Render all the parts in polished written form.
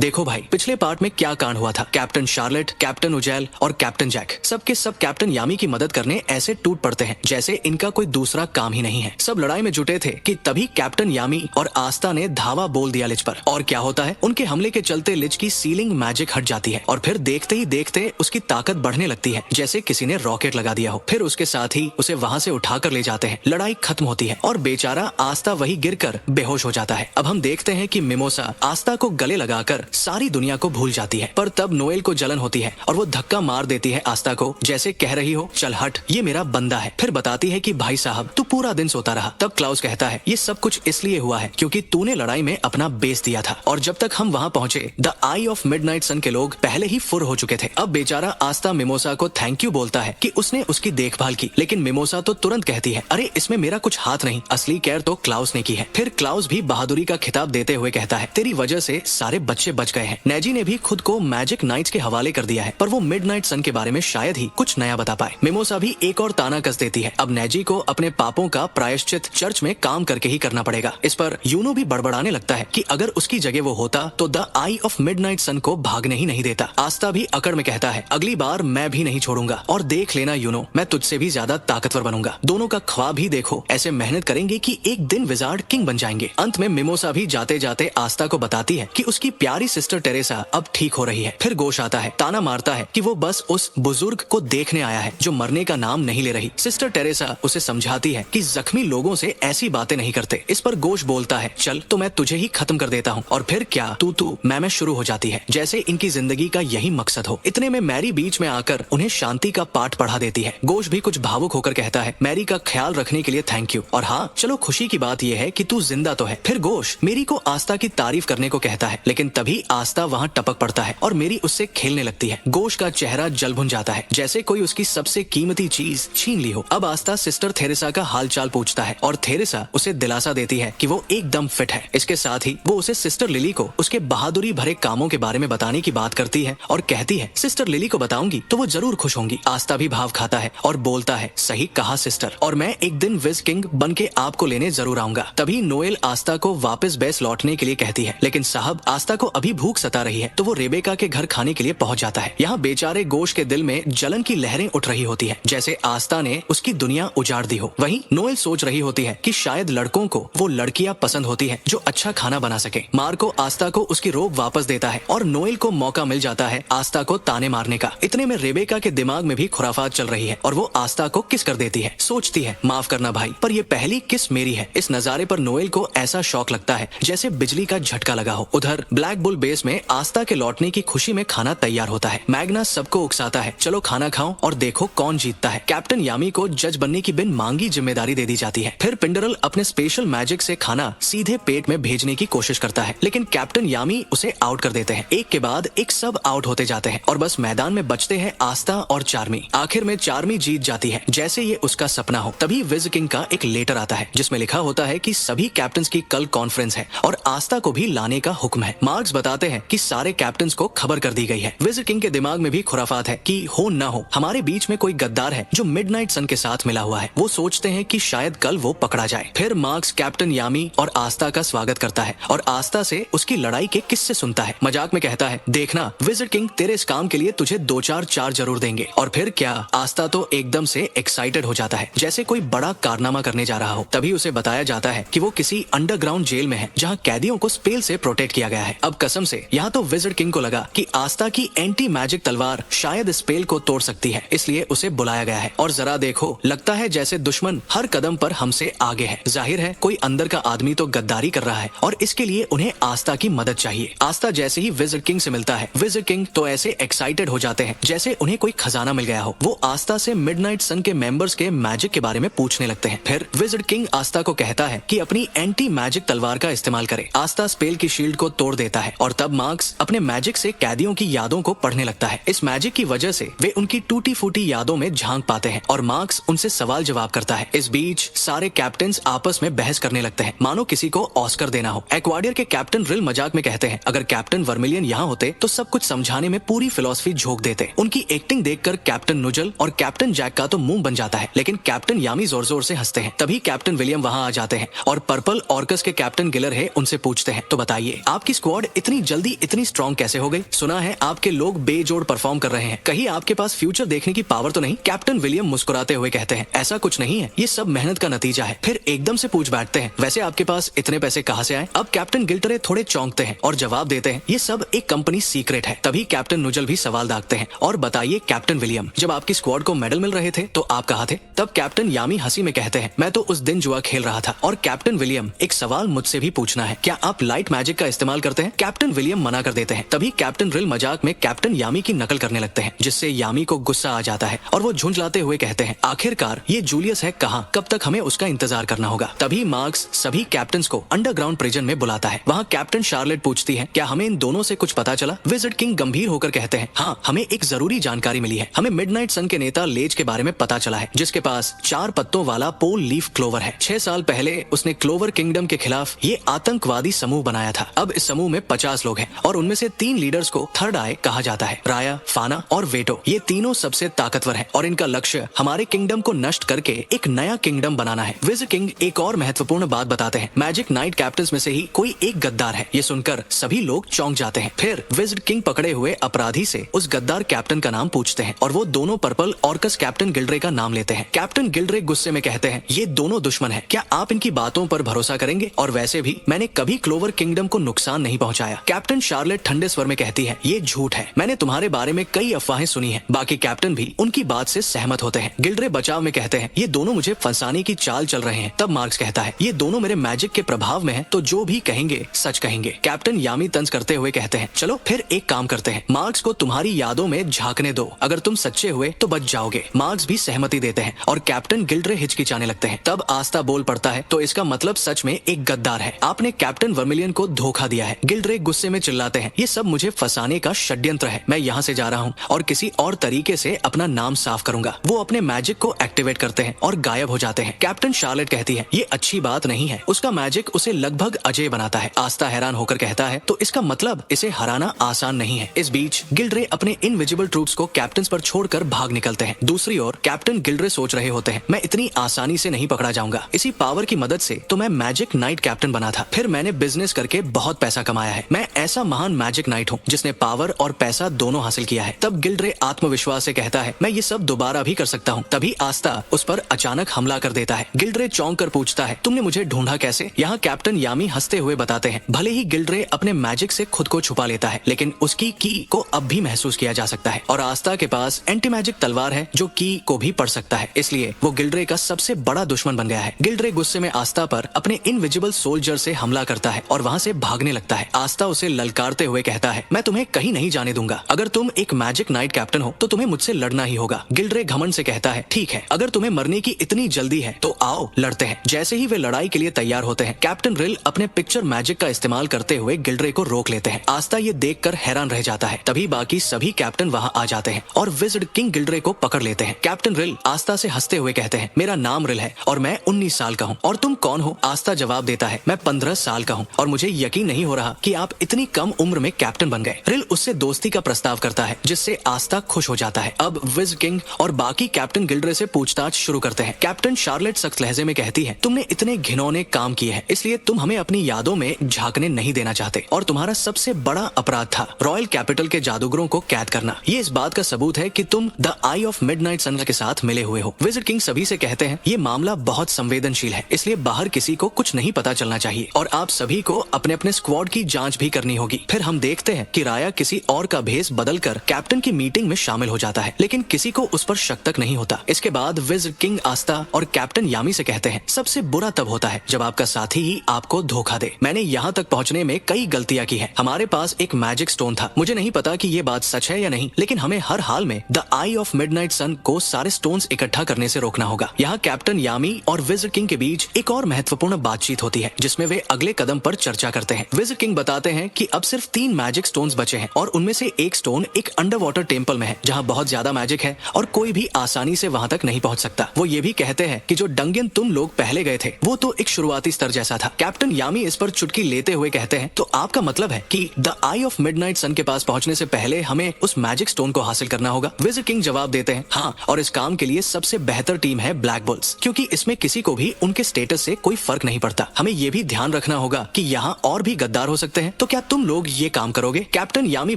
देखो भाई, पिछले पार्ट में क्या कांड हुआ था। कैप्टन शार्लेट, कैप्टन उजैल और कैप्टन जैक सबके सब कैप्टन यामी की मदद करने ऐसे टूट पड़ते हैं जैसे इनका कोई दूसरा काम ही नहीं है। सब लड़ाई में जुटे थे कि तभी कैप्टन यामी और आस्था ने धावा बोल दिया लिच पर। और क्या होता है, उनके हमले के चलते लिच की सीलिंग मैजिक हट जाती है और फिर देखते ही देखते उसकी ताकत बढ़ने लगती है जैसे किसी ने रॉकेट लगा दिया हो। फिर उसके साथ ही उसे वहाँ से उठाकर ले जाते हैं। लड़ाई खत्म होती है और बेचारा आस्था वही गिरकर बेहोश हो जाता है। अब हम देखते हैं कि मिमोसा आस्था को गले लगाकर सारी दुनिया को भूल जाती है, पर तब नोएल को जलन होती है और वो धक्का मार देती है आस्था को, जैसे कह रही हो चल हट, ये मेरा बंदा है। फिर बताती है कि भाई साहब तू पूरा दिन सोता रहा। तब क्लाउस कहता है ये सब कुछ इसलिए हुआ है क्योंकि तूने लड़ाई में अपना बेस दिया था। और जब तक हम वहाँ पहुँचे द आई ऑफ मिडनाइट सन के लोग पहले ही फुर हो चुके थे। अब बेचारा आस्था मिमोसा को थैंक यू बोलता है कि उसने उसकी देखभाल की, लेकिन मिमोसा तो तुरंत कहती है अरे इसमें मेरा कुछ हाथ नहीं, असली केयर तो क्लाउस ने की है। फिर क्लाउस भी बहादुरी का खिताब देते हुए कहता है तेरी वजह से सारे बच्चे बच गए हैं। नेजी ने भी खुद को मैजिक नाइट्स के हवाले कर दिया है, पर वो मिडनाइट सन के बारे में शायद ही कुछ नया बता पाए। मिमोसा भी एक और ताना कस देती है, अब नेजी को अपने पापों का प्रायश्चित चर्च में काम करके ही करना पड़ेगा। इस पर यूनो भी बड़बड़ाने लगता है कि अगर उसकी जगह वो होता तो द आई ऑफ मिडनाइट सन को भागने ही नहीं देता। आस्था भी अकड़ में कहता है अगली बार मैं भी नहीं छोड़ूंगा और देख लेना यूनो, मैं तुझसे भी ज्यादा ताकतवर बनूंगा। दोनों का ख्वाब ही देखो, ऐसे मेहनत करेंगे कि एक दिन विजार्ड किंग बन जाएंगे। अंत में मिमोसा भी जाते जाते आस्था को बताती है कि उसकी प्यारी सिस्टर टेरेसा अब ठीक हो रही है। फिर गोश आता है, ताना मारता है कि वो बस उस बुजुर्ग को देखने आया है जो मरने का नाम नहीं ले रही। सिस्टर टेरेसा उसे समझाती है कि जख्मी लोगों से ऐसी बातें नहीं करते। इस पर गोश बोलता है चल तो मैं तुझे ही खत्म कर देता हूँ। और फिर क्या तू तू मैं शुरू हो जाती है जैसे इनकी जिंदगी का यही मकसद हो। इतने में मैरी बीच में आकर उन्हें शांति का पाठ पढ़ा देती है। गोश भी कुछ भावुक होकर कहता है मैरी का ख्याल रखने के लिए थैंक यू, और हाँ चलो खुशी की बात यह है कि तू जिंदा तो है। फिर गोश मेरी को आस्था की तारीफ करने को कहता है, लेकिन तभी आस्था वहाँ टपक पड़ता है और मेरी उससे खेलने लगती है। गोश का चेहरा जल भुन जाता है जैसे कोई उसकी सबसे कीमती चीज छीन ली हो। अब आस्था सिस्टर थेरेसा का हालचाल पूछता है और थेरेसा उसे दिलासा देती है कि वो एकदम फिट है। इसके साथ ही वो उसे सिस्टर लिली को उसके बहादुरी भरे कामों के बारे में बताने की बात करती है और कहती है सिस्टर लिली को बताऊंगी तो वो जरूर खुश होंगी। आस्था भी भाव खाता है और बोलता है सही कहा सिस्टर, और मैं एक दिन विज किंग बन के आपको लेने जरूर आऊंगा। तभी नोएल आस्था को वापस बेस लौटने के लिए कहती है, लेकिन साहब आस्था को अभी भूख सता रही है, तो वो रेबेका के घर खाने के लिए पहुंच जाता है। यहाँ बेचारे गोश के दिल में जलन की लहरें उठ रही होती है जैसे आस्था ने उसकी दुनिया उजाड़ दी हो। वहीं नोएल सोच रही होती है कि शायद लड़कों को वो लड़कियां पसंद होती है जो अच्छा खाना बना सके। मार्को आस्था को उसकी रोब वापस देता है और नोएल को मौका मिल जाता है आस्था को ताने मारने का। इतने में रेबेका के दिमाग में भी खुराफात चल रही है और वो आस्था को किस कर देती है। सोचती है माफ करना भाई, पर ये पहली किस मेरी है। इस नजारे पर नोएल को ऐसा शौक लगता है जैसे बिजली का झटका लगा हो। उधर ब्लैक बुल बेस में आस्था के लौटने की खुशी में खाना तैयार होता है। मैग्ना सबको उकसाता है चलो खाना खाओ और देखो कौन जीतता है। कैप्टन यामी को जज बनने की बिन मांगी जिम्मेदारी दे दी जाती है। फिर पिंडरल अपने स्पेशल मैजिक से खाना सीधे पेट में भेजने की कोशिश करता है, लेकिन कैप्टन यामी उसे आउट कर देते हैं। एक के बाद एक सब आउट होते जाते हैं और बस मैदान में बचते हैं आस्था और चार्मी। आखिर में चार्मी जीत जाती है जैसे ये उसका सपना हो। तभी विज किंग का एक लेटर आता है जिसमें लिखा होता है कि सभी कैप्टन्स की कल कॉन्फ्रेंस है और आस्था को भी लाने का हुक्म है। मार्क्स बताते हैं कि सारे कैप्टन्स को खबर कर दी गई है। विज किंग के दिमाग में भी खुराफात है कि हो न हो हमारे बीच में कोई गद्दार है जो मिडनाइट सन के साथ मिला हुआ है। वो सोचते हैं कि शायद कल वो पकड़ा जाए। फिर मार्क्स कैप्टन यामी और आस्था का स्वागत करता है और आस्था से उसकी लड़ाई के किस्से सुनता है। मजाक में कहता है देखना विज़र्ड किंग तेरे इस काम के लिए तुझे 2-4 चार जरूर देंगे। और फिर क्या, आस्था तो एकदम से एक्साइटेड हो जाता है जैसे कोई बड़ा कारनामा करने जा रहा हो। तभी उसे बताया जाता है कि वो किसी अंडरग्राउंड जेल में है जहाँ कैदियों को स्पेल से प्रोटेक्ट किया गया है। अब कसम से यहाँ तो विज़र्ड किंग को लगा कि आस्था की एंटी मैजिक तलवार शायद स्पेल को तोड़ सकती है, इसलिए उसे बुलाया गया है। और जरा देखो, लगता है जैसे दुश्मन हर कदम पर हमसे आगे है। जाहिर है कोई अंदर का आदमी तो गद्दारी कर रहा है और इसके लिए उन्हें आस्था की मदद चाहिए। आस्था जैसे ही विज़र्ड किंग से मिलता है, विज़र्ड किंग तो ऐसे एक्साइटेड हो जाते हैं जैसे उन्हें कोई खजाना मिल गया हो। वो आस्था से मिडनाइट सन के मेंबर्स के मैजिक के बारे में पूछने लगते हैं। फिर विज़र्ड किंग आस्था को कहता है कि अपनी एंटी मैजिक तलवार का इस्तेमाल करे। आस्था स्पेल की शील्ड को तोड़ देता है और तब मार्क्स अपने मैजिक से कैदियों की यादों को पढ़ने लगता है। इस मैजिक की वजह से वे उनकी टूटी फूटी यादों में झांक पाते हैं और मार्क्स उनसे सवाल जवाब करता है। इस बीच सारे कैप्टन्स आपस में बहस करने लगते हैं मानो किसी को ऑस्कर देना हो। एक्वाडियर के कैप्टन रिल मजाक में कहते हैं अगर कैप्टन वर्मिलियन यहाँ होते तो सब कुछ समझाने में पूरी फिलॉसफी झोंक देते। उनकी एक्टिंग देखकर कैप्टन नुजल और कैप्टन जैक का तो मुंह बन जाता है, लेकिन कैप्टन यामी जोर जोर से हंसते हैं। तभी कैप्टन विलियम वहाँ आ जाते हैं और पर्पल ऑर्कस के कैप्टन गिलर है उनसे पूछते हैं तो बताइए आपकी स्क्वाड इतनी इतनी जल्दी इतनी स्ट्रॉन्ग कैसे हो गई? सुना है आपके लोग बेजोड़ परफॉर्म कर रहे हैं, कहीं आपके पास फ्यूचर देखने की पावर तो नहीं? कैप्टन विलियम मुस्कुराते हुए कहते हैं, ऐसा कुछ नहीं है, ये सब मेहनत का नतीजा है। फिर एकदम से पूछ बैठते हैं, वैसे आपके पास इतने पैसे कहाँ से आए? अब कैप्टन गिल्टरे थोड़े चौंकते हैं और जवाब देते हैं, ये सब एक कंपनी सीक्रेट है। तभी कैप्टन नुजल भी सवाल दागते हैं, और बताइए कैप्टन विलियम, जब आपकी स्क्वाड को मेडल मिल रहे थे तो आप कहाँ थे? तब कैप्टन यामी हंसी में कहते हैं, मैं तो उस दिन जुआ खेल रहा था। और कैप्टन विलियम, एक सवाल मुझसे भी पूछना है, क्या आप लाइट मैजिक का इस्तेमाल करते हैं? कैप्टन विलियम मना कर देते हैं। तभी कैप्टन रिल मजाक में कैप्टन यामी की नकल करने लगते हैं, जिससे यामी को गुस्सा आ जाता है और वो झुंझलाते हुए कहते हैं, आखिरकार ये जूलियस है कहाँ? कब तक हमें उसका इंतजार करना होगा? तभी मार्क्स सभी कैप्टन्स को अंडरग्राउंड प्रिजन में बुलाता है। वहाँ कैप्टन शार्लेट पूछती है, क्या हमें इन दोनों से कुछ पता चला? विज़र्ड किंग गंभीर होकर कहते हैं, हाँ, हमें एक जरूरी जानकारी मिली है। हमें मिडनाइट सन के नेता लेज के बारे में पता चला है, जिसके पास 4 पत्तों वाला पोल लीफ क्लोवर है। 6 साल पहले उसने क्लोवर किंगडम के खिलाफ ये आतंकवादी समूह बनाया था। अब इस समूह में 50 लोग हैं और उनमें से 3 लीडर्स को थर्ड आई कहा जाता है। राया, फाना और वेटो, ये तीनों सबसे ताकतवर हैं और इनका लक्ष्य हमारे किंगडम को नष्ट करके एक नया किंगडम बनाना है। विज़र्ड किंग एक और महत्वपूर्ण बात बताते हैं, मैजिक नाइट कैप्टन्स में से ही कोई एक गद्दार है। ये सुनकर सभी लोग चौंक जाते हैं। फिर विज़र्ड किंग पकड़े हुए अपराधी से उस गद्दार कैप्टन का नाम पूछते हैं और वो दोनों पर्पल ऑर्कस कैप्टन गिल्ड्रे का नाम लेते हैं। कैप्टन गिल्ड्रे गुस्से में कहते हैं, ये दोनों दुश्मन हैं, क्या आप इनकी बातों पर भरोसा करेंगे? और वैसे भी मैंने कभी क्लोवर किंगडम को नुकसान नहीं पहुंचाया। कैप्टन शार्लेट ठंडे स्वर में कहती है, ये झूठ है, मैंने तुम्हारे बारे में कई अफवाहें सुनी है। बाकी कैप्टन भी उनकी बात से सहमत होते हैं। गिल्ड्रे बचाव में कहते हैं, ये दोनों मुझे फंसाने की चाल चल रहे हैं। तब मार्क्स कहता है, ये दोनों मेरे मैजिक के प्रभाव में है, तो जो भी कहेंगे सच कहेंगे। कैप्टन यामी तंज करते हुए कहते हैं, चलो फिर एक काम करते हैं, मार्क्स को तुम्हारी यादों में झांकने दो, अगर तुम सच्चे हुए तो बच जाओगे। मार्क्स भी सहमति देते हैं और कैप्टन गिल्ड्रे हिचकिचाने लगते हैं। तब आस्ता बोल पड़ता है, तो इसका मतलब सच में एक गद्दार है, आपने कैप्टन वर्मिलियन को धोखा दिया है। गिल्ड्रे गुस्से में चिल्लाते हैं, ये सब मुझे फंसाने का षड्यंत्र है, मैं यहाँ से जा रहा हूँ और किसी और तरीके से अपना नाम साफ करूंगा। वो अपने मैजिक को एक्टिवेट करते हैं और गायब हो जाते हैं। कैप्टन शार्लेट कहती है, ये अच्छी बात नहीं है, उसका मैजिक उसे लगभग अजय बनाता है। आस्ता हैरान होकर कहता है, तो इसका मतलब इसे हराना आसान नहीं है। इस बीच गिल्ड्रे अपने इनविजिबल ट्रूप्स को कैप्टन पर छोड़कर भाग निकलते हैं। दूसरी ओर कैप्टन गिल्ड्रे सोच रहे होते हैं, मैं इतनी आसानी से नहीं पकड़ा जाऊंगा, इसी पावर की मदद से तो मैं मैजिक नाइट कैप्टन बना था, फिर मैंने बिजनेस करके बहुत पैसा कमाया है, मैं ऐसा महान मैजिक नाइट हूँ जिसने पावर और पैसा दोनों हासिल किया है। तब गिल्ड्रे आत्मविश्वास से कहता है, मैं ये सब दोबारा भी कर सकता हूँ। तभी आस्ता उस पर अचानक हमला कर देता है। गिल्ड्रे चौंक कर पूछता है, तुमने मुझे ढूंढा कैसे? यहाँ कैप्टन यामी हंसते हुए बताते हैं, भले ही गिल्ड्रे अपने मैजिक से खुद को छुपा लेता है, लेकिन उसकी की को अब भी महसूस किया जा सकता है और आस्ता के पास एंटी मैजिक तलवार है जो की को भी पढ़ सकता है, इसलिए वो गिल्ड्रे का सबसे बड़ा दुश्मन बन गया है। गिल्ड्रे गुस्से में आस्ता पर अपने इनविजिबल सोल्जर से हमला करता है और वहाँ से भागने लगता है। आस्ता उसे ललकारते हुए कहता है, मैं तुम्हें कहीं नहीं जाने दूंगा, अगर तुम एक मैजिक नाइट कैप्टन हो तो तुम्हें मुझसे लड़ना ही होगा। गिल्ड्रे घमंड से कहता है, ठीक है, अगर तुम्हें मरने की इतनी जल्दी है तो आओ लड़ते हैं। जैसे ही वे लड़ाई के लिए तैयार होते हैं, कैप्टन रिल अपने पिक्चर मैजिक का इस्तेमाल करते हुए गिल्ड्रे को रोक लेते हैं। आस्ता ये देखकर हैरान रह जाता है। तभी बाकी सभी कैप्टन वहाँ आ जाते हैं और विज़र्ड किंग गिल्ड्रे को पकड़ लेते हैं। कैप्टन रिल आस्ता से हंसते हुए कहते हैं, मेरा नाम रिल है और मैं 19 साल का हूँ। और तुम कौन हो? आस्ता जवाब देता है, मैं 15 साल का हूँ और मुझे यकीन नहीं हो रहा कि आप इतनी कम उम्र में कैप्टन बन गए। रिल उससे दोस्ती का प्रस्ताव करता है, जिससे आस्ता खुश हो जाता है। अब विज़ किंग और बाकी कैप्टन गिल्ड्रे से पूछताछ शुरू करते हैं। कैप्टन शार्लेट सख्त लहजे में कहती है, तुमने इतने घिनौने काम किए हैं, इसलिए तुम हमें अपनी यादों में झांकने नहीं देना चाहते और तुम्हारा सबसे बड़ा अपराध था रॉयल कैपिटल के जादूगरों को कैद करना। ये इस बात का सबूत है कि तुम द आई ऑफ मिडनाइट सन के साथ मिले हुए हो। विज़र्ड किंग सभी से कहते हैं, ये मामला बहुत संवेदनशील है, इसलिए बाहर किसी को कुछ नहीं पता चलना चाहिए और आप सभी को अपने अपने स्क्वाड की जांच भी करनी होगी। फिर हम देखते हैं कि राया किसी और का भेष बदलकर कैप्टन की मीटिंग में शामिल हो जाता है, लेकिन किसी को उस पर शक तक नहीं होता। इसके बाद विज़र्ड किंग आस्ता और कैप्टन यामी से कहते हैं, सबसे बुरा तब होता है जब आपका साथी ही आपको धोखा दे। मैंने यहाँ तक पहुँचने में कई गलतियाँ की है। हमारे पास एक मैजिक स्टोन था, मुझे नहीं पता कि ये बात सच है या नहीं, लेकिन हमें हर हाल में द आई ऑफ मिडनाइट सन को सारे स्टोन्स इकट्ठा करने से रोकना होगा। यहाँ कैप्टन यामी और विज़र्ड किंग के बीच एक और महत्वपूर्ण बातचीत होती है, जिसमें वे अगले कदम पर चर्चा करते हैं। विज़र्ड किंग बताते हैं कि अब सिर्फ 3 मैजिक स्टोन्स बचे हैं और उनमें से एक स्टोन एक अंडर वाटर टेम्पल में है, जहाँ बहुत ज्यादा मैजिक है और कोई भी आसानी से वहाँ तक नहीं पहुँच सकता। वो ये भी कहते हैं कि जो डंगन तुम लोग पहले गए थे वो तो एक शुरुआती स्तर जैसा था। कैप्टन यामी इस पर चुटकी लेते हुए कहते हैं, तो आपका मतलब है कि द आई ऑफ मिडनाइट सन के पास पहुंचने से पहले हमें उस मैजिक स्टोन को हासिल करना होगा। विज़र्ड किंग जवाब देते हैं, हाँ, और इस काम के लिए सबसे बेहतर टीम है ब्लैक बुल्स, क्योंकि इसमें किसी को भी उनके स्टेटस से कोई फर्क नहीं पड़ता। हमें ये भी ध्यान रखना होगा कि यहाँ और भी गद्दार हो सकते हैं हैं, तो क्या तुम लोग ये काम करोगे? कैप्टन यामी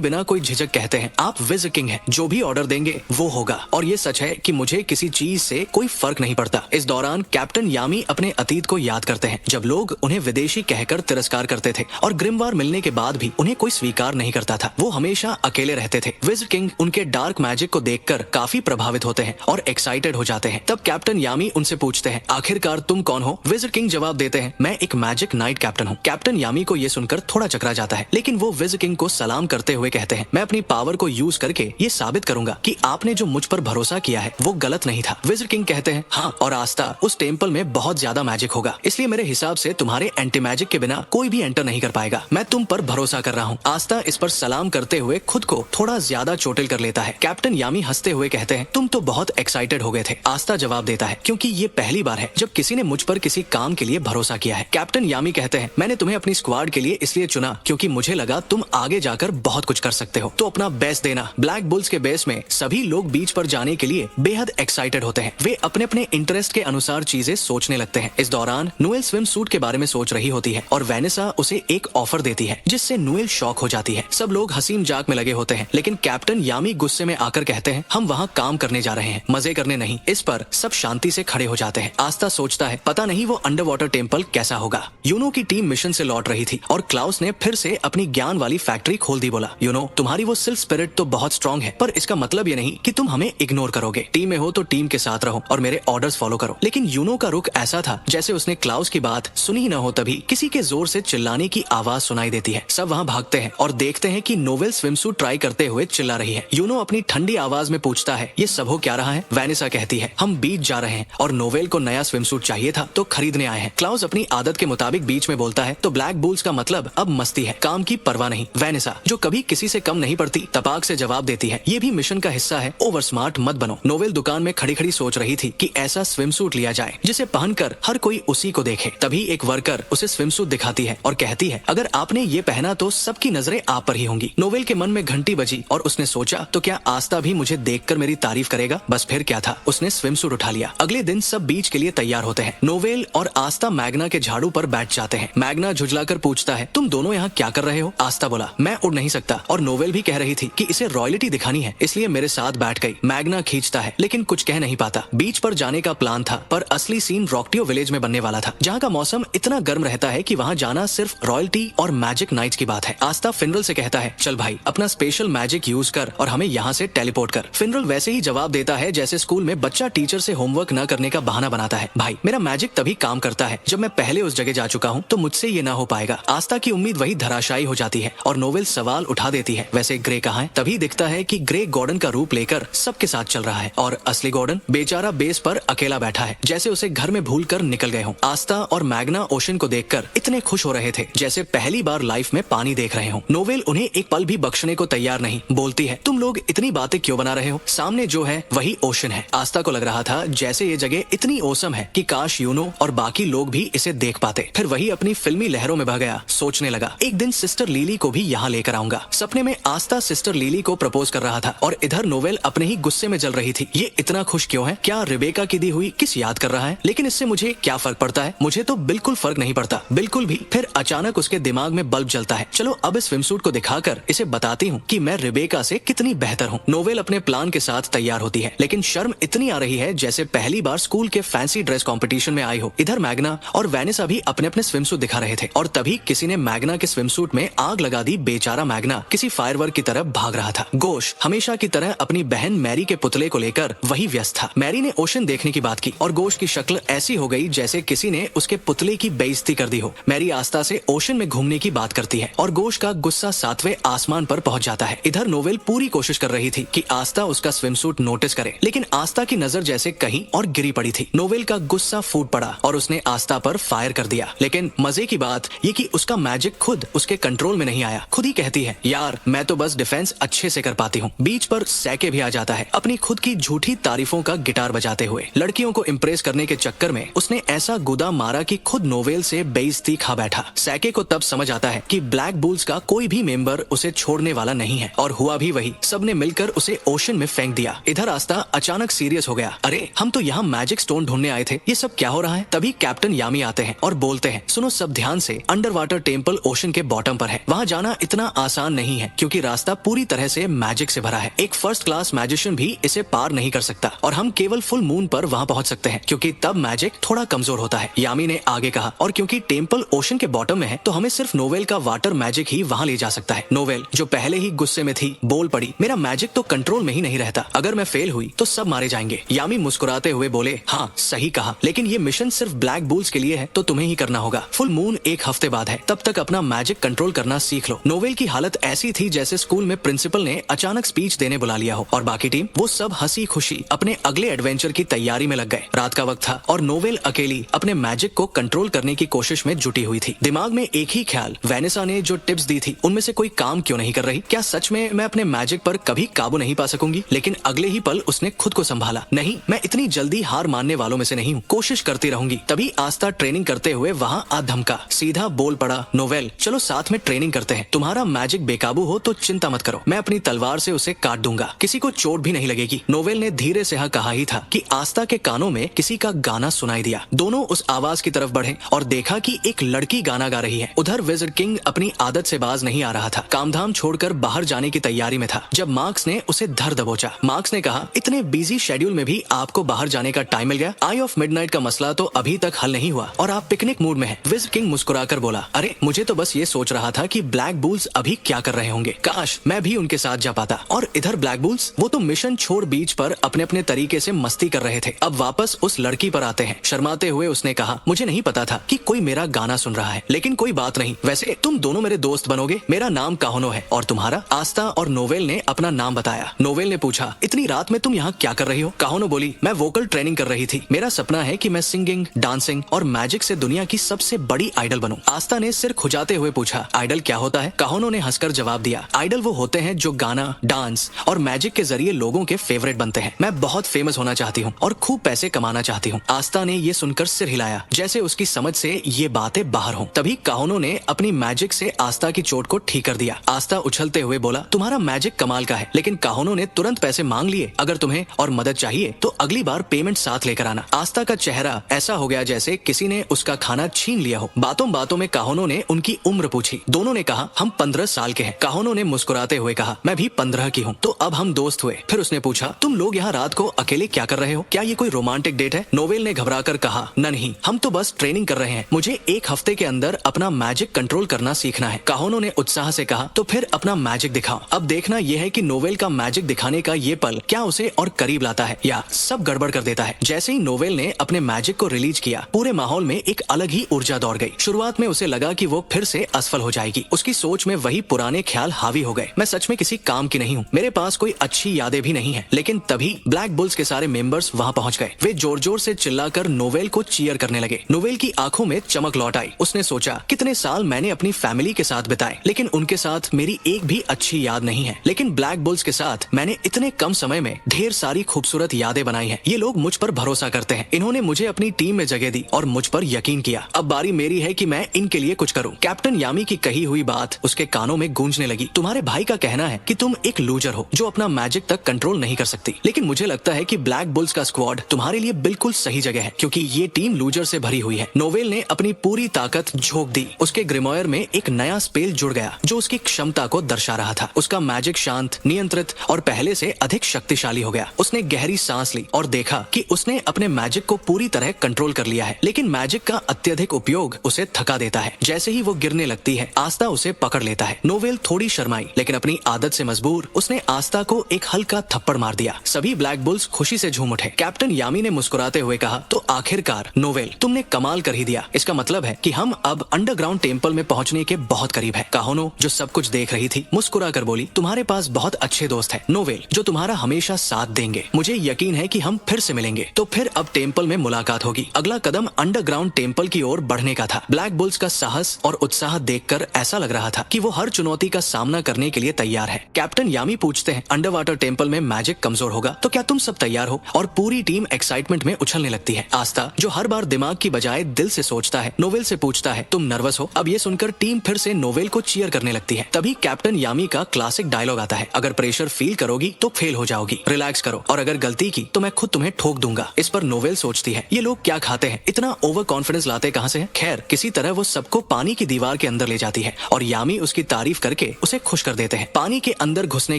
बिना कोई झिझक कहते हैं, आप विज किंग हैं, जो भी ऑर्डर देंगे वो होगा। और ये सच है कि मुझे किसी चीज से कोई फर्क नहीं पड़ता। इस दौरान कैप्टन यामी अपने अतीत को याद करते हैं, जब लोग उन्हें विदेशी कहकर तिरस्कार करते थे और ग्रिमवार मिलने के बाद भी उन्हें कोई स्वीकार नहीं करता था। वो हमेशा अकेले रहते थे। विज किंग उनके डार्क मैजिक को देखकर काफी प्रभावित होते हैं और एक्साइटेड हो जाते हैं। तब कैप्टन यामी उनसे पूछते हैं, आखिरकार तुम कौन हो? विज किंग जवाब देते हैं, मैं एक मैजिक नाइट कैप्टन हूँ। कैप्टन यामी को ये सुनकर थोड़ा चकरा जाता है, लेकिन वो विज किंग को सलाम करते हुए कहते हैं, मैं अपनी पावर को यूज करके ये साबित करूंगा कि आपने जो मुझ पर भरोसा किया है वो गलत नहीं था। विज किंग कहते हैं, हाँ, और आस्था, उस टेम्पल में बहुत ज्यादा मैजिक होगा, इसलिए मेरे हिसाब से तुम्हारे एंटी मैजिक के बिना कोई भी एंटर नहीं कर पाएगा। मैं तुम पर भरोसा कर रहा हूँ। आस्था इस पर सलाम करते हुए खुद को थोड़ा ज्यादा चोटिल कर लेता है। कैप्टन यामी हंसते हुए कहते हैं, तुम तो बहुत एक्साइटेड हो गए थे। आस्था जवाब देता है, क्योंकि ये पहली बार है जब किसी ने मुझ पर किसी काम के लिए भरोसा किया है। कैप्टन यामी कहते हैं, मैंने तुम्हें अपनी स्क्वाड के लिए इसलिए चुना क्योंकि मुझे लगा तुम आगे जाकर बहुत कुछ कर सकते हो, तो अपना बेस्ट देना। ब्लैक बुल्स के बेस में सभी लोग बीच पर जाने के लिए बेहद एक्साइटेड होते हैं। वे अपने अपने इंटरेस्ट के अनुसार चीजें सोचने लगते हैं। इस दौरान नोएल स्विम सूट के बारे में सोच रही होती है और वेनेसा उसे एक ऑफर देती है, जिससे नोएल शॉक हो जाती है। सब लोग हंसी मजाक में लगे होते हैं, लेकिन कैप्टन यामी गुस्से में आकर कहते हैं, हम वहाँ काम करने जा रहे हैं, मजे करने नहीं। इस पर सब शांति से खड़े हो जाते हैं। आस्था सोचता है, पता नहीं वो अंडर वाटर टेम्पल कैसा होगा। यूनो की टीम मिशन से लौट रही थी और क्लाउस ने फिर से अपनी ज्ञान वाली फैक्ट्री खोल दी। बोला, यूनो, तुम्हारी वो सिल्फ स्पिरिट तो बहुत स्ट्रांग है, पर इसका मतलब ये नहीं कि तुम हमें इग्नोर करोगे। टीम में हो तो टीम के साथ रहो और मेरे ऑर्डर्स फॉलो करो। लेकिन यूनो का रुख ऐसा था जैसे उसने क्लाउस की बात सुनी न हो, तभी किसी के जोर से चिल्लाने की आवाज सुनाई देती है। सब वहाँ भागते हैं और देखते हैं कि नोवेल स्विमसूट ट्राई करते हुए चिल्ला रही है। यूनो अपनी ठंडी आवाज में पूछता है, ये सब हो क्या रहा है? वेनेसा कहती है, हम बीच जा रहे हैं और नोवेल को नया स्विमसूट चाहिए था तो खरीदने आए हैं। क्लाउस अपनी आदत के मुताबिक बीच में बोलता है, तो ब्लैक बुल्स का मतलब अब मस्ती है, काम की परवाह नहीं। वेनेसा, जो कभी किसी से कम नहीं पड़ती, तपाक से जवाब देती है, ये भी मिशन का हिस्सा है, ओवर स्मार्ट मत बनो। नोवेल दुकान में खड़ी खड़ी सोच रही थी कि ऐसा स्विमसूट लिया जाए जिसे पहनकर हर कोई उसी को देखे। तभी एक वर्कर उसे स्विमसूट दिखाती है और कहती है, अगर आपने ये पहना तो सबकी नजरें आप पर ही होंगी। नोवेल के मन में घंटी बजी और उसने सोचा, तो क्या आस्था भी मुझे देखकर मेरी तारीफ करेगा? बस फिर क्या था, उसने स्विमसूट उठा लिया। अगले दिन सब बीच के लिए तैयार होते हैं। नोवेल और आस्था मैग्ना के झाड़ू पर बैठ जाते हैं। मैग्ना झुझलाकर पूछता है, तुम दोनों यहाँ क्या कर रहे हो? आस्था बोला, मैं उड़ नहीं सकता, और नोवेल भी कह रही थी कि इसे रॉयल्टी दिखानी है, इसलिए मेरे साथ बैठ गई। मैग्ना खींचता है लेकिन कुछ कह नहीं पाता। बीच पर जाने का प्लान था, पर असली सीन रॉकटियो विलेज में बनने वाला था, जहाँ का मौसम इतना गर्म रहता है कि वहाँ जाना सिर्फ रॉयल्टी और मैजिक नाइट्स की बात है। आस्था फिनरल से कहता है, चल भाई, अपना स्पेशल मैजिक यूज कर और हमें यहाँ से टेलीपोर्ट कर। फिनरल वैसे ही जवाब देता है जैसे स्कूल में बच्चा टीचर से होमवर्क न करने का बहाना बनाता है, भाई मेरा मैजिक तभी काम करता है जब मैं पहले उस जगह जा चुका हूँ, तो मुझसे ये ना हो पाएगा। आस्था की उम्मीद वही धराशायी हो जाती है और नोवेल सवाल उठा देती है, वैसे ग्रे कहाँ है? तभी दिखता है कि ग्रे गॉर्डन का रूप लेकर सबके साथ चल रहा है और असली गॉर्डन बेचारा बेस पर अकेला बैठा है, जैसे उसे घर में भूल कर निकल गए हों। आस्था और मैग्ना ओशन को देखकर इतने खुश हो रहे थे जैसे पहली बार लाइफ में पानी देख रहे हों। नोवेल उन्हें एक पल भी बख्शने को तैयार नहीं, बोलती है, तुम लोग इतनी बातें क्यों बना रहे हो? सामने जो है वही ओशन है। आस्था को लग रहा था जैसे ये जगह इतनी ओसम है कि काश यूनो और बाकी लोग भी इसे देख पाते। फिर वही अपनी फिल्मी लहरों में बह गया। सोचने लगा, एक दिन सिस्टर लिली को भी यहाँ लेकर आऊंगा। सपने में आस्था सिस्टर लिली को प्रपोज कर रहा था और इधर नोवेल अपने ही गुस्से में जल रही थी। ये इतना खुश क्यों है? क्या रिबेका की दी हुई किस याद कर रहा है? लेकिन इससे मुझे क्या फर्क पड़ता है? मुझे तो बिल्कुल फर्क नहीं पड़ता, बिल्कुल भी। फिर अचानक उसके दिमाग में बल्ब जलता है, चलो अब इस स्विमसूट को दिखाकर इसे बताती हूँ कि मैं रिबेका से कितनी बेहतर हूँ। नोवेल अपने प्लान के साथ तैयार होती है, लेकिन शर्म इतनी आ रही है जैसे पहली बार स्कूल के फैंसी ड्रेस कंपटीशन में आई हो। इधर मैग्ना और वेनेसा भी अपने अपने स्विमसूट दिखा रहे थे और तभी किसी ने मैग्ना के स्विमसूट में आग लगा दी। बेचारा मैग्ना किसी फायरवर्क की तरफ भाग रहा था। गोश हमेशा की तरह अपनी बहन मैरी के पुतले को लेकर वही व्यस्त था। मैरी ने ओशन देखने की बात की और गोश की शक्ल ऐसी हो गई जैसे किसी ने उसके पुतले की बेइज्जती कर दी हो। मैरी आस्था से ओशन में घूमने की बात करती है और गोश का गुस्सा 7वें आसमान पर पहुंच जाता है। इधर नोवेल पूरी कोशिश कर रही थी कि आस्था उसका स्विमसूट नोटिस करे, लेकिन आस्था की नजर जैसे कहीं और गिरी पड़ी थी। नोवेल का गुस्सा फूट पड़ा और उसने आस्था पर फायर कर दिया। लेकिन मजे की बात ये कि उसका मैजिक खुद उसके कंट्रोल में नहीं आया। खुद ही कहती है, यार मैं तो बस डिफेंस अच्छे से कर पाती हूँ। बीच पर सैके भी आ जाता है अपनी खुद की झूठी तारीफों का गिटार बजाते हुए। लड़कियों को इम्प्रेस करने के चक्कर में उसने ऐसा गुदा मारा कि खुद नोवेल से बेइज्जती खा बैठा। सैके को तब समझ आता है कि ब्लैक बुल्स का कोई भी मेंबर उसे छोड़ने वाला नहीं है और हुआ भी वही। सबने मिलकर उसे ओशन में फेंक दिया। इधर आस्था अचानक सीरियस हो गया, अरे हम तो यहाँ मैजिक स्टोन ढूंढने आए थे, ये सब क्या हो रहा है? तभी कैप्टन यामी आते हैं और बोलते हैं, सुनो सब ध्यान से, under water temple ocean ocean के बॉटम पर है। वहाँ जाना इतना आसान नहीं है क्योंकि रास्ता पूरी तरह से मैजिक से भरा है। एक फर्स्ट क्लास मैजिशियन भी इसे पार नहीं कर सकता और हम केवल फुल मून पर वहाँ पहुँच सकते हैं क्योंकि तब मैजिक थोड़ा कमजोर होता है। यामी ने आगे कहा, और क्योंकि टेम्पल ओशन के बॉटम में है तो हमें सिर्फ नोवेल का वाटर मैजिक ही वहाँ ले जा सकता है। नोवेल जो पहले ही गुस्से में थी बोल पड़ी, मेरा मैजिक तो कंट्रोल में ही नहीं रहता, अगर मैं फेल हुई तो सब मारे जाएंगे। यामी मुस्कुराते हुए बोले, हाँ सही कहा, लेकिन ये मिशन सिर्फ ब्लैक बुल्स के लिए है तो तुम्हें ही करना होगा। फुल मून एक हफ्ते बाद है, तब तक अपना मैजिक कंट्रोल करना सीख लो। नोवेल की हालत ऐसी थी जैसे स्कूल में प्रिंसिपल ने अचानक स्पीच देने बुला लिया हो और बाकी टीम वो सब हंसी खुशी अपने अगले एडवेंचर की तैयारी में लग गए। रात का वक्त था और नोवेल अकेली अपने मैजिक को कंट्रोल करने की कोशिश में जुटी हुई थी। दिमाग में एक ही ख्याल, वेनेसा ने जो टिप्स दी थी उनमें से कोई काम क्यों नहीं कर रही? क्या सच में मैं अपने मैजिक पर कभी काबू नहीं पा सकूंगी? लेकिन अगले ही पल उसने खुद को संभाला, नहीं मैं इतनी जल्दी हार मानने वालों में से नहीं हूँ, कोशिश करती रहूंगी। तभी आस्था ट्रेनिंग करते हुए वहाँ आ धमका, सीधा बोल पड़ा, नोवेल चलो साथ में ट्रेनिंग करते हैं, तुम्हारा मैजिक बेकाबू हो तो चिंता मत करो, मैं अपनी तलवार से उसे काट दूंगा, किसी को चोट भी नहीं लगेगी। नोवेल ने धीरे से कहा ही था कि आस्था के कानों में किसी का गाना सुनाई दिया। दोनों उस आवाज की तरफ बढ़े और देखा कि एक लड़की गाना गा रही है। उधर विज़र्ड किंग अपनी आदत से बाज नहीं आ रहा था, कामधाम छोड़कर बाहर जाने की तैयारी में था जब मार्क्स ने उसे धर दबोचा। मार्क्स ने कहा, इतने बिजी शेड्यूल में भी आपको बाहर जाने का टाइम मिल गया? आई ऑफ मिडनाइट का मसला तो अभी तक हल नहीं हुआ और आप पिकनिक मूड में हैं। विज़र्ड किंग मुस्कुराकर बोला, अरे मुझे तो बस ये सोच रहा था कि ब्लैक बुल्स अभी क्या कर रहे होंगे, काश मैं भी उनके साथ जा पाता। और इधर ब्लैक बुल्स, वो तो मिशन छोड़ बीच पर अपने अपने तरीके से मस्ती कर रहे थे। अब वापस उस लड़की पर आते हैं। शर्माते हुए उसने कहा, मुझे नहीं पता था कि कोई मेरा गाना सुन रहा है, लेकिन कोई बात नहीं, वैसे तुम दोनों मेरे दोस्त बनोगे। मेरा नाम काहोनो है और तुम्हारा? आस्था और नोवेल ने अपना नाम बताया। नोवेल ने पूछा, इतनी रात में तुम यहाँ क्या कर रही हो? काहोनो बोली, मैं वोकल ट्रेनिंग कर रही थी, मेरा सपना है कि मैं सिंगिंग, डांसिंग और मैजिक से दुनिया की सबसे बड़ी आइडल बनूं। आस्था ने सिर खुजाते हुए पूछा, आइडल क्या होता है? काहोनो ने हंसकर जवाब दिया, आइडल वो होते हैं जो गाना, डांस और मैजिक के जरिए लोगों के फेवरेट बनते हैं। मैं बहुत फेमस होना चाहती हूँ और खूब पैसे कमाना चाहती हूँ। आस्था ने ये सुनकर सिर हिलाया जैसे उसकी समझ से ये बातें बाहर हों। तभी काहोनो ने अपनी मैजिक से आस्था की चोट को ठीक कर दिया। आस्था उछलते हुए बोला, तुम्हारा मैजिक कमाल का है। लेकिन काहोनो ने तुरंत पैसे मांग लिए, अगर तुम्हें और मदद चाहिए तो अगली बार पेमेंट साथ लेकर आना। आस्था का चेहरा ऐसा हो गया जैसे किसी ने उसका खाना छीन लिया हो। बातों बातों में काहोनो ने उनकी उम्र पूछी। दोनों ने कहा, हम 15 साल के हैं। काहोनो ने मुस्कुराते हुए कहा, मैं भी 15 की हूँ। तो अब हम दोस्त हुए। फिर उसने पूछा, तुम लोग यहाँ रात को अकेले क्या कर रहे हो? क्या ये कोई रोमांटिक डेट है? नोवेल ने घबराकर कहा, नहीं, हम तो बस ट्रेनिंग कर रहे हैं, मुझे एक हफ्ते के अंदर अपना मैजिक कंट्रोल करना सीखना है। काहोनो ने उत्साह से कहा, तो फिर अपना मैजिक दिखाओ। अब देखना यह है कि नोवेल का मैजिक दिखाने का ये पल क्या उसे और करीब लाता है या सब गड़बड़ कर देता है। जैसे ही नोवेल ने अपने मैजिक को रिलीज किया, पूरे माहौल में एक अलग ही ऊर्जा दौड़ गई। शुरुआत में उसे लगा कि वो फिर से असफल हो जाएगी। उसकी सोच में वही पुराने ख्याल हावी हो गए। मैं सच में किसी काम की नहीं हूँ, मेरे पास कोई अच्छी यादें भी नहीं है। लेकिन तभी ब्लैक बुल्स के सारे मेंबर्स वहाँ पहुँच गए। वे जोर जोर से चिल्लाकर नोवेल को चीयर करने लगे। नोवेल की आंखों में चमक लौट आई। उसने सोचा, कितने साल मैंने अपनी फैमिली के साथ बिताए, लेकिन उनके साथ मेरी एक भी अच्छी याद नहीं है। लेकिन ब्लैक बुल्स के साथ मैंने इतने कम समय में ढेर सारी खूबसूरत यादें बनाई हैं। ये लोग मुझ पर भरोसा करते हैं, इन्होंने मुझे अपनी टीम में जगह दी और मुझ पर यकीन किया। अब बारी मेरी है कि मैं इनके लिए कुछ करूं। कैप्टन यामी की कही हुई बात उसके कानों में गूंजने लगी। तुम्हारे भाई का कहना है कि तुम एक लूजर हो जो अपना मैजिक तक कंट्रोल नहीं कर सकती, लेकिन मुझे लगता है कि ब्लैक बुल्स का स्क्वाड तुम्हारे लिए बिल्कुल सही जगह है, क्योंकि ये टीम लूजर से भरी हुई है। नोवेल ने अपनी पूरी ताकत झोंक दी। उसके ग्रिमोयर में एक नया स्पेल जुड़ गया जो उसकी क्षमता को दर्शा रहा था। उसका मैजिक शांत, नियंत्रित और पहले से अधिक शक्तिशाली हो गया। उसने गहरी सांस ली और देखा कि उसने अपने मैजिक को पूरी तरह कंट्रोल कर लिया है। लेकिन मैजिक का अत्यधिक उपयोग उसे थका देता है। जैसे ही वो गिरने लगती है, आस्था उसे पकड़ लेता है। नोवेल थोड़ी शर्माई, लेकिन अपनी आदत से मजबूर उसने आस्था को एक हल्का थप्पड़ मार दिया। सभी ब्लैक बुल्स खुशी से झूम उठे। कैप्टन यामी ने मुस्कुराते हुए कहा, तो आखिरकार नोवेल, तुमने कमाल कर ही दिया। इसका मतलब है कि हम अब अंडरग्राउंड टेम्पल में पहुंचने के बहुत करीब है। काहोनो, जो सब कुछ देख रही थी, मुस्कुरा कर बोली, तुम्हारे पास बहुत अच्छे दोस्त हैं, नोवेल, जो तुम्हारा हमेशा साथ देंगे। मुझे यकीन है कि हम फिर से मिलेंगे। तो फिर अब टेम्पल में मुलाकात होगी। अगला कदम अंडरग्राउंड टेम्पल की ओर बढ़ने का था। ब्लैक बुल्स का साहस और उत्साह देखकर ऐसा लग रहा था कि वो हर चुनौती का सामना करने के लिए तैयार है। कैप्टन यामी पूछते हैं, अंडर वाटर टेम्पल में मैजिक कमजोर होगा तो क्या तुम सब तैयार हो? और पूरी टीम एक्साइटमेंट में उछलने लगती है। आस्था, जो हर बार दिमाग की बजाय दिल से सोचता है, नोवेल से पूछता है, तुम नर्वस हो? अब ये सुनकर टीम फिर से नोवेल को चीयर करने लगती है। तभी कैप्टन यामी का क्लासिक डायलॉग आता है, अगर प्रेशर फील करोगी तो फेल हो जाओगी, रिलैक्स करो, और अगर गलती की तो मैं खुद तुम्हें ठोक दूंगा। इस पर नोवेल सोचती है, ये लोग क्या खाते हैं, इतना ओवर कॉन्फिडेंस लाते कहां से हैं? खैर, किसी तरह वो सबको पानी की दीवार दीवार के अंदर ले जाती है और यामी उसकी तारीफ करके उसे खुश कर देते हैं। पानी के अंदर घुसने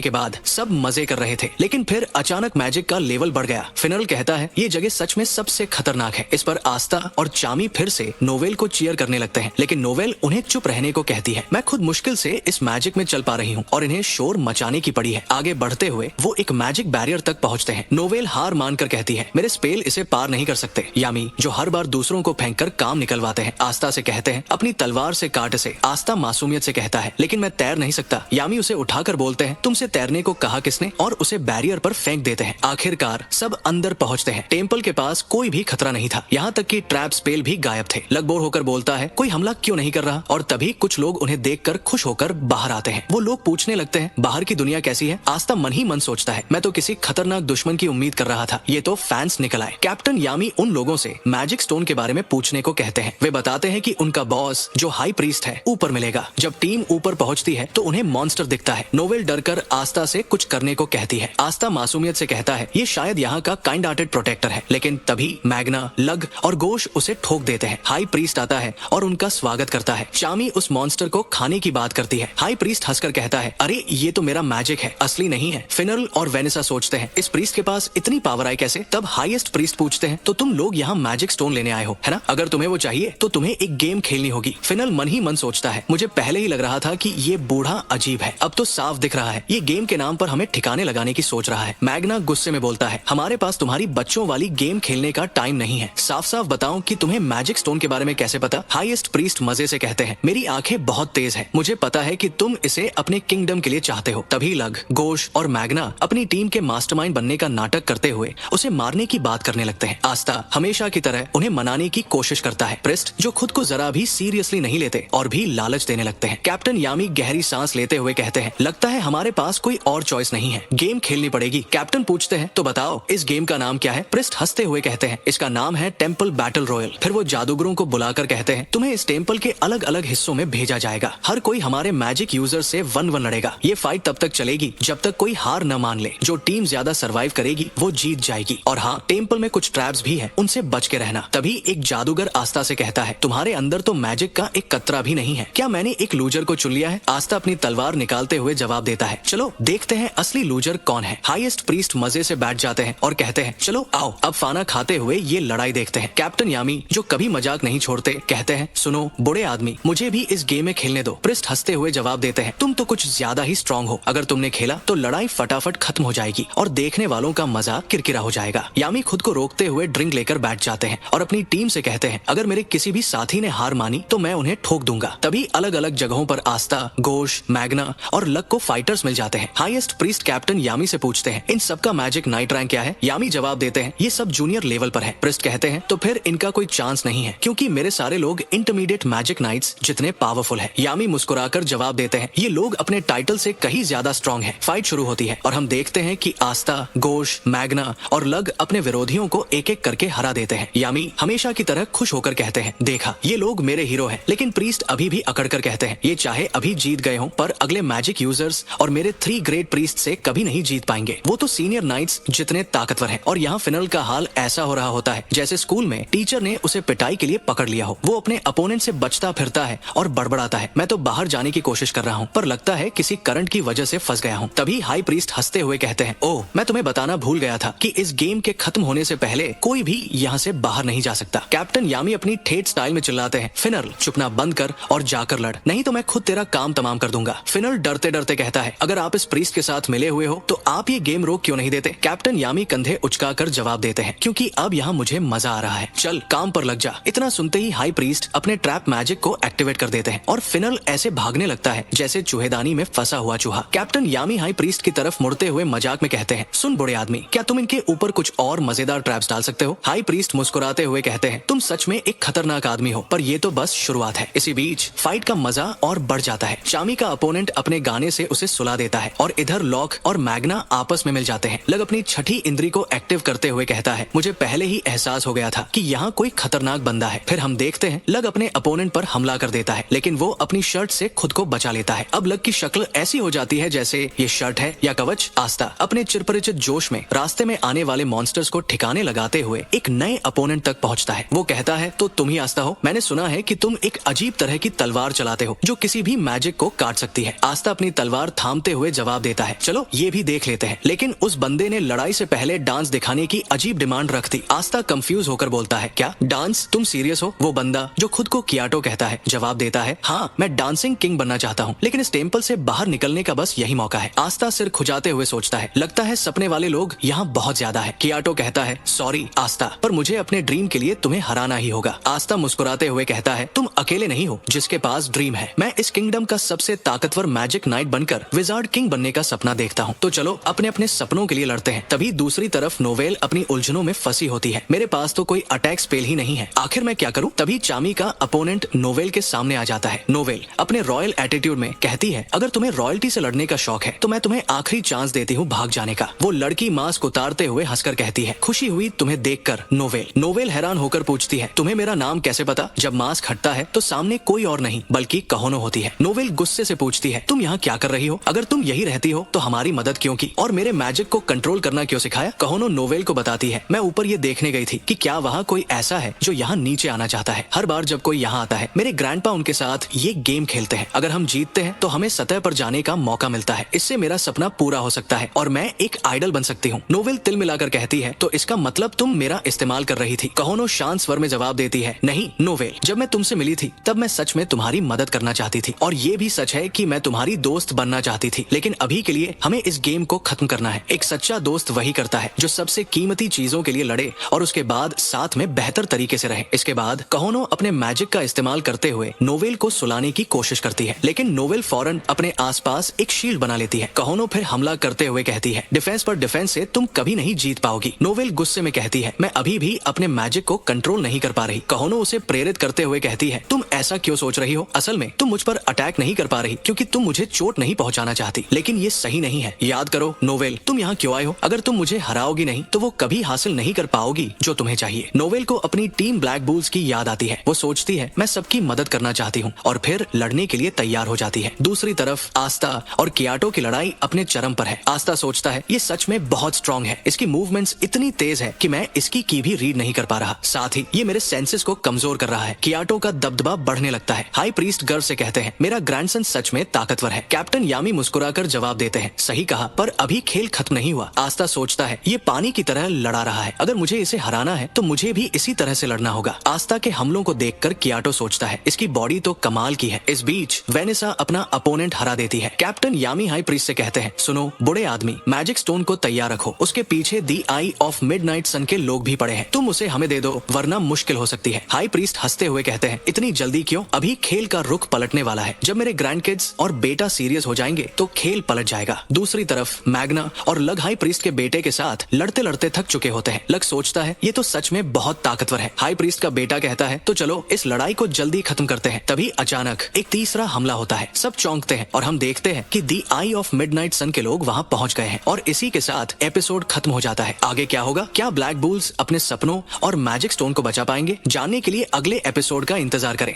के बाद सब मजे कर रहे थे, लेकिन फिर अचानक मैजिक का लेवल बढ़ गया। फिनल कहता है ये जगह सच में सबसे खतरनाक है। इस पर आस्था और चामी फिर से नोवेल को चीयर करने लगते हैं, लेकिन नोवेल उन्हें चुप रहने को कहती है। मैं खुद मुश्किल से इस मैजिक में चल पा रही हूँ और इन्हें शोर मचाने की पड़ी है। आगे बढ़ते हुए वो एक मैजिक बैरियर तक पहुँचते हैं। नोवेल हार मानकर कहती है मेरे स्पेल इसे पार नहीं कर सकते। यामी जो हर बार दूसरों को फेंककर काम निकलवाते हैं आस्था से कहते हैं अपनी तलवार से काट इसे। आस्था मासूमियत से कहता है लेकिन मैं तैर नहीं सकता। यामी उसे उठाकर बोलते हैं तुमसे तैरने को कहा किसने, और उसे बैरियर पर फेंक देते हैं। आखिरकार सब अंदर पहुंचते हैं। टेम्पल के पास कोई भी खतरा नहीं था, यहाँ तक कि ट्रैप स्पेल भी गायब थे। लग बोर होकर बोलता है कोई हमला क्यों नहीं कर रहा, और तभी कुछ लोग उन्हें देखकर खुश होकर बाहर आते हैं। वो लोग पूछने लगते हैं बाहर की दुनिया कैसी है। आस्था मन ही मन सोचता है मैं तो किसी खतरनाक दुश्मन की उम्मीद कर रहा था, ये तो फैंस निकल आए। कैप्टन यामी उन लोगों से मैजिक स्टोन के बारे में पूछने को कहते हैं। वे बताते हैं कि उनका बॉस जो हाई प्रीस्ट है ऊपर मिलेगा। जब टीम ऊपर पहुंचती है तो उन्हें मॉन्स्टर दिखता है। नोवेल डरकर आस्था से कुछ करने को कहती है। आस्था मासूमियत से कहता है ये शायद यहाँ का काइंड हार्टेड प्रोटेक्टर है, लेकिन तभी मैग्ना, लग और गोश उसे ठोक देते हैं। हाई प्रीस्ट आता है और उनका स्वागत करता है। चामी उस मॉन्स्टर को खाने की बात करती है। हाई प्रीस्ट हंसकर कहता है अरे ये तो मेरा मैजिक है, असली नहीं है। फिनल और वेनेसा सोचते हैं इस प्रीस्ट के पास इतनी पावर आई कैसे। तब हाईएस्ट प्रीस्ट पूछते हैं तो तुम लोग यहाँ मैजिक स्टोन लेने आए हो है ना, अगर तुम्हें वो चाहिए तो तुम्हें एक गेम खेलनी होगी। फिनल मन ही मन सोचता है मुझे पहले ही लग रहा था कि ये बूढ़ा अजीब है, अब तो साफ दिख रहा है ये गेम के नाम पर हमें ठिकाने लगाने की सोच रहा है। मैग्ना गुस्से में बोलता है हमारे पास तुम्हारी बच्चों वाली गेम खेलने का टाइम नहीं है, साफ साफ बताओ कि तुम्हें मैजिक स्टोन के बारे में कैसे पता। हाईएस्ट प्रीस्ट मजे से कहते हैं मेरी आंखें बहुत तेज है, मुझे पता है कि तुम इसे अपने किंगडम के लिए चाहते हो। तभी लग, गोश और मैग्ना अपनी टीम के मास्टरमाइंड बनने का नाटक करते हुए उसे मारने की बात करने लगते हैं। आस्था हमेशा की तरह उन्हें मनाने की कोशिश करता है। प्रिस्ट जो खुद को जरा भी सीरियसली नहीं लेते और भी लालच देने लगते हैं। कैप्टन यामी गहरी सांस लेते हुए कहते हैं लगता है हमारे पास कोई और चॉइस नहीं है, गेम खेलनी पड़ेगी। कैप्टन पूछते हैं तो बताओ इस गेम का नाम क्या है। प्रिस्ट हंसते हुए कहते हैं इसका नाम है टेम्पल बैटल रॉयल। फिर वो जादूगरों को बुलाकर कहते हैं तुम्हें इस टेम्पल के अलग अलग हिस्सों में भेजा जाएगा। हर कोई हमारे मैजिक यूजर से 1-1 लड़ेगा। ये फाइट तब तक चलेगी जब तक कोई हार न मान ले। जो टीम ज्यादा सर्वाइव करेगी वो जीत जाएगी। और हाँ, टेम्पल में कुछ ट्रैप्स भी हैं, उनसे बच के रहना। तभी एक जादूगर आस्था से कहता है तुम्हारे अंदर तो मैजिक का एक कतरा भी नहीं है, क्या मैंने एक लूजर को चुन लिया है। आस्था अपनी तलवार निकालते हुए जवाब देता है चलो देखते हैं असली लूजर कौन है। हाईएस्ट प्रीस्ट मजे से बैठ जाते हैं और कहते हैं चलो आओ अब खाना खाते हुए ये लड़ाई देखते हैं। कैप्टन यामी जो कभी मजाक नहीं छोड़ते कहते हैं सुनो बूढ़े आदमी मुझे भी इस गेम में खेलने दो। प्रिस्ट हंसते हुए जवाब देते हैं तुम तो कुछ ज्यादा ही स्ट्रांग हो, अगर तुमने खेला तो लड़ाई फटाफट खत्म हो जाएगी और देखने वालों का मजा किरकिरा हो जाएगा। यामी खुद को रोकते हुए ड्रिंक लेकर बैठ जाते हैं और अपनी टीम से कहते हैं अगर मेरे किसी भी साथी ने हार मानी तो मैं उन्हें ठोक दूंगा। तभी अलग अलग जगहों पर आस्था, गोश, मैग्ना और लक को फाइटर्स मिल जाते हैं। हाईएस्ट प्रीस्ट कैप्टन यामी से पूछते हैं इन सबका मैजिक नाइट रैंक क्या है। यामी जवाब देते हैं ये सब जूनियर लेवल पर है। प्रीस्ट कहते हैं तो फिर इनका कोई चांस नहीं है क्योंकि मेरे सारे लोग इंटरमीडिएट मैजिक नाइट्स जितने पावरफुल है। यामी मुस्कुराकर जवाब देते हैं ये लोग अपने टाइटल से कहीं ज्यादा स्ट्रॉन्ग है। फाइट शुरू होती है और हम देखते हैं कि आस्था, गोश, मैग्ना और लग अपने विरोधियों को एक एक करके हरा देते हैं। यामी हमेशा की तरह खुश होकर कहते हैं देखा ये लोग मेरे हीरो हैं। लेकिन प्रीस्ट अभी भी अकड़ कर कहते हैं ये चाहे अभी जीत गए हों पर अगले मैजिक यूजर्स और मेरे 3 ग्रेट प्रीस्ट से कभी नहीं जीत पाएंगे। वो तो सीनियर नाइट्स जितने ताकतवर हैं। और यहाँ फिनल का हाल ऐसा हो रहा होता है जैसे स्कूल में टीचर ने उसे पिटाई के लिए पकड़ लिया हो। वो अपने अपोनेंट से बचता फिरता है और बड़बड़ाता है मैं तो बाहर जाने की कोशिश कर रहा हूँ पर लगता है किसी करंट की वजह से फंस गया हूँ। तभी हाई प्रीस्ट हंसते हुए कहते हैं ओह मैं तुम्हें बताना भूल गया था कि इस गेम के खत्म होने से पहले कोई भी यहाँ से बाहर नहीं जा सकता। कैप्टन यामी अपनी ठेठ स्टाइल में चिल्लाते हैं फिनल चुपना बंद कर और जाकर लड़, नहीं तो मैं खुद तेरा काम तमाम कर दूंगा। फिनल डरते डरते कहता है अगर आप इस प्रीस्ट के साथ मिले हुए हो तो आप ये गेम रोक क्यों नहीं देते। कैप्टन यामी कंधे उचकाकर जवाब देते हैं क्योंकि अब यहाँ मुझे मजा आ रहा है, चल काम पर लग जा। इतना सुनते ही हाई प्रीस्ट अपने ट्रैप मैजिक को एक्टिवेट कर देते हैं और फिनल ऐसे भागने लगता है जैसे चूहेदानी में फंसा हुआ चूहा। कैप्टन यामी हाई प्रीस्ट की तरफ मुड़ते हुए मजाक में कहते हैं सुन बूढ़े आदमी क्या तुम इनके ऊपर कुछ और मजेदार ट्रैप्स डाल सकते हो। हाई प्रीस्ट मुस्कुराते हुए कहते हैं तुम सच में एक खतरनाक आदमी हो पर ये तो बस शुरुआत है। इसी बीच फाइट का मजा और बढ़ जाता है। चामी का अपोनेंट अपने गाने से उसे सुला देता है और इधर लॉक और मैग्ना आपस में मिल जाते हैं। लग अपनी छठी इंद्री को एक्टिव करते हुए कहता है मुझे पहले ही एहसास हो गया था कि यहाँ कोई खतरनाक बंदा है। फिर हम देखते हैं लग अपने अपोनेंट पर हमला कर देता है लेकिन वो अपनी शर्ट से खुद को बचा लेता है। अब लग की शक्ल ऐसी हो जाती है जैसे ये शर्ट है या कवच। आस्था अपने चिरपरिचित जोश में रास्ते में आने वाले मॉन्स्टर्स को ठिकाने लगाते हुए एक नए अपोनेंट तक पहुंचता है। वो कहता है तो तुम ही आस्था हो, मैंने सुना है कि तुम एक अजीब तरह की तलवार चलाते हो जो किसी भी मैजिक को काट सकती है। आस्था अपनी तलवार थामते हुए जवाब देता है, चलो ये भी देख लेते हैं। लेकिन उस बंदे ने लड़ाई से पहले डांस दिखाने की अजीब डिमांड रख दी। आस्था कंफ्यूज होकर बोलता है, क्या डांस? तुम सीरियस हो? वो बंदा जो खुद को कियाटो कहता है जवाब देता है, हाँ मैं डांसिंग किंग बनना चाहता हूँ, लेकिन इस टेम्पल से बाहर निकलने का बस यही मौका है। आस्था सिर खुजाते हुए सोचता है, लगता है सपने वाले लोग यहाँ बहुत ज्यादा है। कियाटो कहता है, सॉरी आस्था, पर मुझे अपने ड्रीम के लिए तुम्हें हराना ही होगा। आस्था मुस्कुराते हुए कहता है, तुम अकेले नहीं हो जिसके पास ड्रीम है। मैं इस किंगडम का सबसे ताकतवर मैजिक नाइट बनकर विजार्ड किंग बनने का सपना देखता हूँ। तो चलो अपने अपने सपनों के लिए लड़ते हैं। तभी दूसरी तरफ नोवेल अपनी उलझनों में फंसी होती है। मेरे पास तो कोई अटैक स्पेल ही नहीं है, आखिर मैं क्या करूँ? तभी चामी का अपोनेंट नोवेल के सामने आ जाता है। नोवेल अपने रॉयल एटीट्यूड में कहती है, अगर तुम्हें रॉयल्टी से लड़ने का शौक है तो मैं तुम्हें आखिरी चांस देती हूँ भाग जाने का। वो लड़की मास्क उतारते हुए हंसकर कहती है, खुशी हुई तुम्हें देखकर नोवेल। नोवेल हैरान होकर पूछती है, तुम्हें मेरा नाम कैसे पता? जब मास्क हटता है तो सामने कोई और नहीं बल्कि कहोनो होती है। नोवेल गुस्से से पूछती है, तुम यहाँ क्या कर रही हो? अगर तुम यही रहती हो तो हमारी मदद क्यों की और मेरे मैजिक को कंट्रोल करना क्यों सिखाया? कहोनो नोवेल को बताती है, मैं ऊपर ये देखने गई थी कि क्या वहाँ कोई ऐसा है जो यहाँ नीचे आना चाहता है। हर बार जब कोई यहाँ आता है मेरे ग्रैंडपा उनके साथ ये गेम खेलते हैं। अगर हम जीतते हैं तो हमें सतह पर जाने का मौका मिलता है। इससे मेरा सपना पूरा हो सकता है और मैं एक आइडल बन सकती हूँ। नोवेल तिल मिलाकर कहती है, तो इसका मतलब तुम मेरा इस्तेमाल कर रही थी? कहोनो शांत स्वर में जवाब देती है, नहीं नोवेल, जब मैं तुमसे मिली थी तब मैं सच में तुम्हारी मदद करना चाहती थी और ये भी सच है कि मैं तुम्हारी दोस्त बनना चाहती थी, लेकिन अभी के लिए हमें इस गेम को खत्म करना है। एक सच्चा दोस्त वही करता है जो सबसे कीमती चीजों के लिए लड़े और उसके बाद साथ में बेहतर तरीके से रहे। इसके बाद कहोनो अपने मैजिक का इस्तेमाल करते हुए नोवेल को सुलाने की कोशिश करती है, लेकिन नोवेल फौरन अपने आसपास एक शील्ड बना लेती है। कहोनो फिर हमला करते हुए कहती है, डिफेंस पर डिफेंस से तुम कभी नहीं जीत पाओगी। नोवेल गुस्से में कहती है, मैं अभी भी अपने मैजिक को कंट्रोल नहीं कर पा रही। कहोनो उसे प्रेरित करते हुए कहती है, तुम ऐसा क्यों सोच रही हो? असल में तुम मुझ पर अटैक नहीं कर पा रही क्योंकि तुम मुझे चोट नहीं पहुंचाना चाहती, लेकिन ये सही नहीं है। याद करो नोवेल, तुम यहाँ क्यों आए हो? अगर तुम मुझे हराओगी नहीं तो वो कभी हासिल नहीं कर पाओगी जो तुम्हें चाहिए। नोवेल को अपनी टीम ब्लैक बुल्स की याद आती है। वो सोचती है, मैं सबकी मदद करना चाहती हूँ और फिर लड़ने के लिए तैयार हो जाती है। दूसरी तरफ आस्था और कियाटो की लड़ाई अपने चरम पर है। आस्था सोचता है, ये सच में बहुत स्ट्रॉन्ग है, इसकी मूवमेंट्स इतनी तेज है कि मैं इसकी की भी रीड नहीं कर पा रहा, साथ ही ये मेरे सेंसेस को कमजोर कर रहा है। कियाटो का दबदबा बढ़ने लगता है। हाई प्रीस्ट गर्व से कहते हैं, मेरा ग्रैंडसन सच में ताकतवर है। कैप्टन यामी मुस्कुराकर जवाब देते हैं, सही कहा, पर अभी खेल खत्म नहीं हुआ। आस्था सोचता है, ये पानी की तरह लड़ा रहा है, अगर मुझे इसे हराना है तो मुझे भी इसी तरह से लड़ना होगा। आस्था के हमलों को देखकर कियाटो सोचता है, इसकी बॉडी तो कमाल की है। इस बीच वेनेसा अपना अपोनेंट हरा देती है। कैप्टन यामी हाई प्रीस्ट से कहते हैं, सुनो बूढ़े आदमी, मैजिक स्टोन को तैयार रखो, उसके पीछे दी आई ऑफ मिडनाइट सन के लोग भी पड़े हैं, तुम उसे हमें दे दो वरना मुश्किल हो सकती है। हाई प्रीस्ट हंसते हुए कहते हैं, इतनी जल्दी क्यों? अभी खेल का रुख पलटने वाला है। जब मेरे ग्रैंड किड्स और बेटा सीरियस हो जाएंगे तो खेल पलट जाएगा। दूसरी तरफ मैग्ना और लग हाई प्रीस्ट के बेटे के साथ लड़ते लड़ते थक चुके होते हैं। लग सोचता है, ये तो सच में बहुत ताकतवर है। हाई प्रीस्ट का बेटा कहता है, तो चलो इस लड़ाई को जल्दी खत्म करते हैं। तभी अचानक एक तीसरा हमला होता है। सब चौंकते हैं और हम देखते हैं कि दी आई ऑफ मिडनाइट सन के लोग वहां पहुंच गए हैं और इसी के साथ एपिसोड खत्म हो जाता है। आगे क्या होगा? क्या ब्लैक बुल्स अपने सपनों और मैजिक स्टोन को बचा पाएंगे? जानने के लिए अगले एपिसोड का इंतजार करें।